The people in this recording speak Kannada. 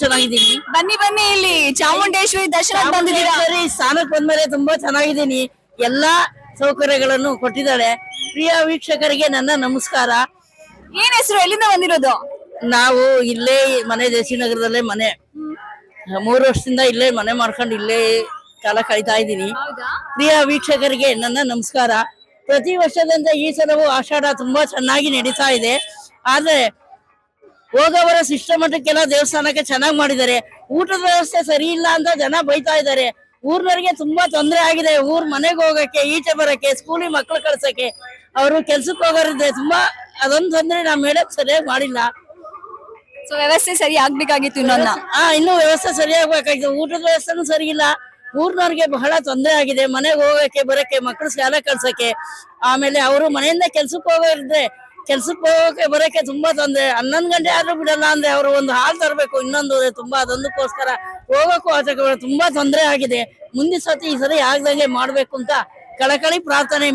ಚೆನ್ನಾಗಿದ್ದೀನಿ. ಬನ್ನಿ ಬನ್ನಿ, ಇಲ್ಲಿ ಚಾಮುಂಡೇಶ್ವರಿ ದರ್ಶನ ಬಂದಿದ್ದೀರಾ? ಸ್ಥಾನಕ್ಕೆ ಬಂದ್ಮೇಲೆ ತುಂಬಾ ಚೆನ್ನಾಗಿದ್ದೀನಿ. ಎಲ್ಲಾ ಸೌಕರ್ಯಗಳನ್ನು ಕೊಟ್ಟಿದ್ದಾಳೆ. ಪ್ರಿಯ ವೀಕ್ಷಕರಿಗೆ ನನ್ನ ನಮಸ್ಕಾರ. ಏನ್ ಹೆಸರು, ಎಲ್ಲಿಂದ ಬಂದಿರೋದು? ನಾವು ಇಲ್ಲೇ ಮನೆ ದೇಶಿನಗರದಲ್ಲೇ ಮನೆ, 3 ವರ್ಷದಿಂದ ಇಲ್ಲೇ ಮನೆ ಮಾಡ್ಕೊಂಡು ಇಲ್ಲೇ ಕಾಲ ಕಳೀತಾ ಇದ್ದೀನಿ. ಪ್ರಿಯ ವೀಕ್ಷಕರಿಗೆ ನನ್ನ ನಮಸ್ಕಾರ. ಪ್ರತಿ ವರ್ಷದಂತೆ ಈ ಸಲವೂ ಆಷಾಢ ತುಂಬಾ ಚೆನ್ನಾಗಿ ನಡೀತಾ ಇದೆ. ಆದ್ರೆ ಹೋಗೋವರ ಸಿಸ್ಟಮಟಕ್ಕೆಲ್ಲ ದೇವಸ್ಥಾನಕ್ಕೆ ಚೆನ್ನಾಗಿ ಮಾಡಿದ್ದಾರೆ. ಊಟದ ವ್ಯವಸ್ಥೆ ಸರಿ ಇಲ್ಲ ಅಂತ ಜನ ಬೈತಾ ಇದ್ದಾರೆ. ಊರ್ನವ್ರಿಗೆ ತುಂಬಾ ತೊಂದರೆ ಆಗಿದೆ. ಮನೆಗೆ ಹೋಗಕ್ಕೆ, ಈಚೆ ಬರಕ್ಕೆ, ಸ್ಕೂಲಿಗೆ ಮಕ್ಳು ಕಳ್ಸಕ್ಕೆ, ಅವರು ಕೆಲ್ಸಕ್ಕೆ ಹೋಗೋರಿದ್ರೆ ತುಂಬಾ ಅದೊಂದು ತೊಂದ್ರೆ ನಮ್ಮ ಮೇಡಮ್ ಸರಿಯಾಗಿ ಮಾಡಿಲ್ಲ. ಸೊ ವ್ಯವಸ್ಥೆ ಸರಿ ಆಗ್ಬೇಕಾಗಿತ್ತು. ಇನ್ನೂ ವ್ಯವಸ್ಥೆ ಸರಿಯಾಗಬೇಕಾಗಿತ್ತು. ಊಟದ ವ್ಯವಸ್ಥೆನೂ ಸರಿ ಇಲ್ಲ. ಊರ್ನವ್ರಿಗೆ ಬಹಳ ತೊಂದರೆ ಆಗಿದೆ. ಮನೆಗೆ ಹೋಗಕ್ಕೆ ಬರಕ್ಕೆ, ಮಕ್ಕಳು ಶಾಲೆ ಕಳ್ಸಕ್ಕೆ, ಆಮೇಲೆ ಅವರು ಮನೆಯಿಂದ ಕೆಲ್ಸಕ್ಕೆ ಹೋಗೋರಿದ್ರೆ ಕೆಲ್ಸಕ್ಕೆ ಹೋಗಕ್ಕೆ ಬರಕ್ಕೆ ತುಂಬಾ ತೊಂದ್ರೆ. 11 ಗಂಟೆ ಆದ್ರೂ ಬಿಡಲ್ಲ ಅಂದ್ರೆ ಅವರು ಒಂದು ಹಾಲ್ ತರಬೇಕು, ಇನ್ನೊಂದು ತುಂಬಾ ಅದೊಂದಕ್ಕೋಸ್ಕರ ಹೋಗಕ್ಕೂ ಆಚೆ ತುಂಬಾ ತೊಂದರೆ ಆಗಿದೆ. ಮುಂದಿನ ಸತಿ ಈ ಸರಿ ಆಗ್ದಂಗೆ ಮಾಡ್ಬೇಕು ಅಂತ ಕಳಕಳಿ ಪ್ರಾರ್ಥನೆ.